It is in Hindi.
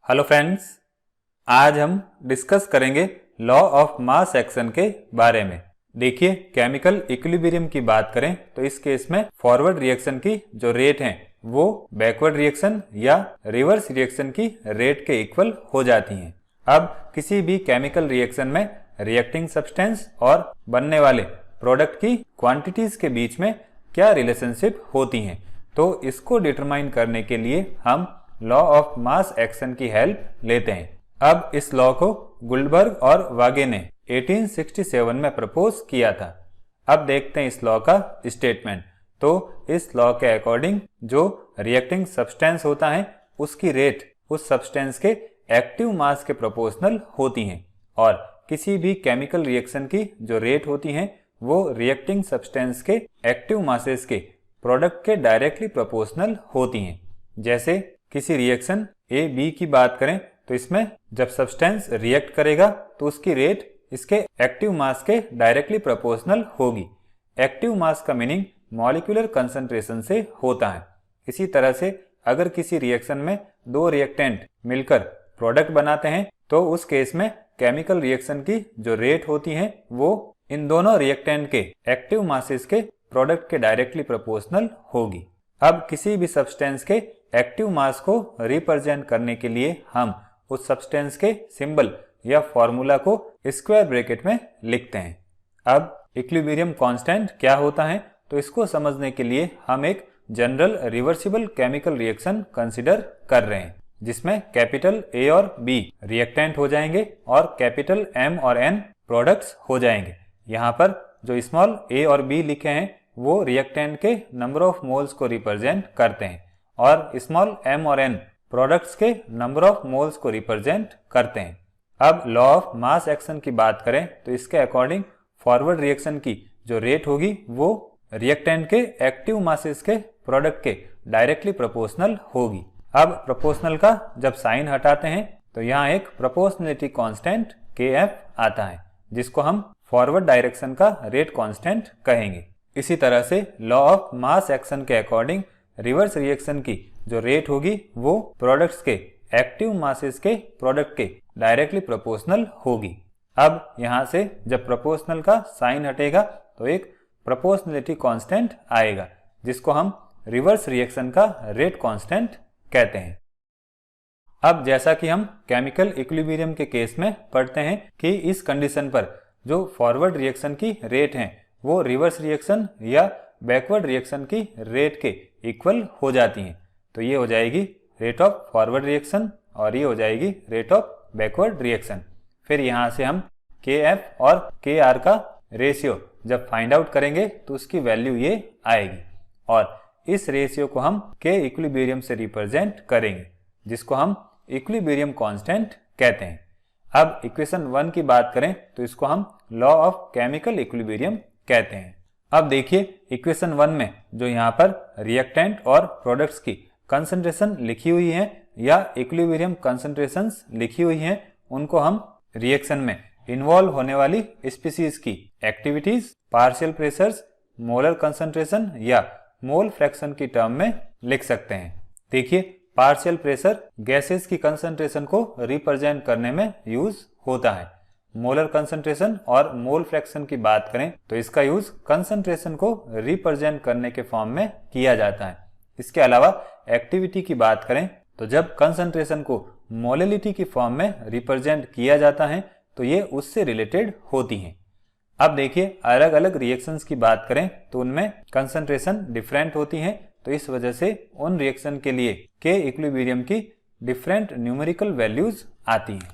हेलो फ्रेंड्स, आज हम डिस्कस करेंगे लॉ ऑफ मास एक्शन के बारे में। देखिए, केमिकल इक्विलिब्रियम की बात करें तो इस केस में फॉरवर्ड रिएक्शन की जो रेट है वो बैकवर्ड रिएक्शन या रिवर्स रिएक्शन की रेट के इक्वल हो जाती हैं। अब किसी भी केमिकल रिएक्शन में रिएक्टिंग सब्सटेंस और बनने वाले प्रोडक्ट की क्वांटिटीज के बीच में क्या रिलेशनशिप होती हैं, तो इसको डिटरमाइन करने के लिए हम लॉ ऑफ मास एक्शन की हेल्प लेते हैं। अब इस लॉ को गुल्डबर्ग और वागे ने 1867 में प्रपोज किया था। अब देखते हैं इस लॉ का स्टेटमेंट। तो इस लॉ के अकॉर्डिंग जो रिएक्टिंग सब्सटेंस होता है उसकी रेट उस सब्सटेंस के एक्टिव मास के प्रोपोर्शनल होती हैं, और किसी भी केमिकल रिएक्शन की जो रेट होती है वो रिएक्टिंग सब्सटेंस के एक्टिव मासेस के प्रोडक्ट के डायरेक्टली प्रोपोर्शनल होती हैं। जैसे किसी रिएक्शन ए बी की बात करें तो इसमें जब सब्सटेंस रिएक्ट करेगा तो उसकी रेट इसके एक्टिव मास के डायरेक्टली प्रोपोर्शनल होगी। एक्टिव मास का मीनिंग मॉलिक्यूलर कंसंट्रेशन से होता है। इसी तरह से अगर किसी रिएक्शन में दो रिएक्टेंट मिलकर प्रोडक्ट बनाते हैं तो उस केस में केमिकल रिएक्शन की जो रेट होती है वो इन दोनों रिएक्टेंट के एक्टिव मासेस के प्रोडक्ट के डायरेक्टली प्रोपोर्शनल होगी। अब किसी भी सब्सटेंस के एक्टिव मास को रिप्रेजेंट करने के लिए हम उस सब्सटेंस के सिंबल या फॉर्मूला को स्क्वायर ब्रैकेट में लिखते हैं। अब इक्विलिब्रियम कांस्टेंट क्या होता है, तो इसको समझने के लिए हम एक general reversible chemical reaction consider कर रहे हैं, जिसमें कैपिटल ए और बी रिएक्टेंट हो जाएंगे और कैपिटल एम और एन प्रोडक्ट्स हो जाएंगे। यहाँ पर जो स्मॉल ए और बी लिखे हैं वो रिएक्टेंट के नंबर ऑफ मोल्स को रिप्रेजेंट करते हैं और स्मॉल एम और एन प्रोडक्ट्स के नंबर ऑफ मोल्स को रिप्रेजेंट करते हैं। अब लॉ ऑफ मास एक्शन की बात करें तो इसके अकॉर्डिंग फॉरवर्ड रिएक्शन की जो रेट होगी वो रिएक्टेंट के एक्टिव मासेस के प्रोडक्ट के डायरेक्टली प्रोपोर्शनल होगी। अब प्रोपोर्शनल का जब साइन हटाते हैं तो यहाँ एक प्रोपोर्शनलिटी कांस्टेंट Kf आता है, जिसको हम फॉरवर्ड डायरेक्शन का रेट कांस्टेंट कहेंगे। इसी तरह से लॉ ऑफ मास एक्शन के अकॉर्डिंग रिवर्स रिएक्शन की जो रेट होगी वो प्रोडक्ट्स के एक्टिव मासेस के प्रोडक्ट के डायरेक्टली प्रोपोर्शनल होगी। अब यहाँ से जब प्रोपोर्शनल का साइन हटेगा तो एक प्रोपोर्शनलिटी कांस्टेंट आएगा, जिसको हम रिवर्स रिएक्शन का रेट कांस्टेंट कहते हैं। अब जैसा कि हम केमिकल इक्विलिब्रियम के केस में पढ़ते हैं कि इस कंडीशन पर जो फॉरवर्ड रिएक्शन की रेट है वो रिवर्स रिएक्शन या बैकवर्ड रिएक्शन की रेट के इक्वल हो जाती हैं। तो ये हो जाएगी रेट ऑफ फॉरवर्ड रिएक्शन और ये हो जाएगी रेट ऑफ बैकवर्ड रिएक्शन। फिर यहाँ से हम Kf और Kr का रेशियो जब फाइंड आउट करेंगे तो उसकी वैल्यू ये आएगी, और इस रेशियो को हम K इक्विलिब्रियम से रिप्रेजेंट करेंगे, जिसको हम इक्विलिब्रियम कांस्टेंट कहते हैं। अब इक्वेशन 1 की बात करें तो इसको हम लॉ ऑफ केमिकल इक्विलिब्रियम कहते हैं। अब देखिए, इक्वेशन 1 में जो यहाँ पर रिएक्टेंट और प्रोडक्ट्स की कंसंट्रेशन लिखी हुई है या इक्विलिब्रियम कंसंट्रेशंस लिखी हुई हैं, उनको हम रिएक्शन में इन्वॉल्व होने वाली स्पीसीज की activities, partial pressures, molar concentration या मोल फ्रैक्शन की टर्म में लिख सकते हैं। देखिए, पार्शियल प्रेशर गैसेस की कंसंट्रेशन को रिप्रेजेंट करने में यूज होता है। मोलर कंसंट्रेशन और मोल फ्रैक्शन की बात करें तो इसका यूज कंसंट्रेशन को रिप्रेजेंट करने के फॉर्म में किया जाता है। इसके अलावा एक्टिविटी की बात करें तो जब कंसंट्रेशन को मोलैलिटी की फॉर्म में रिप्रेजेंट किया जाता है तो ये उससे रिलेटेड होती हैं। अब देखिए, अलग अलग रिएक्शंस की बात करें तो उनमें कंसंट्रेशन डिफरेंट होती हैं, तो इस वजह से उन रिएक्शन के लिए K इक्विलिब्रियम की डिफरेंट न्यूमेरिकल वैल्यूज आती हैं।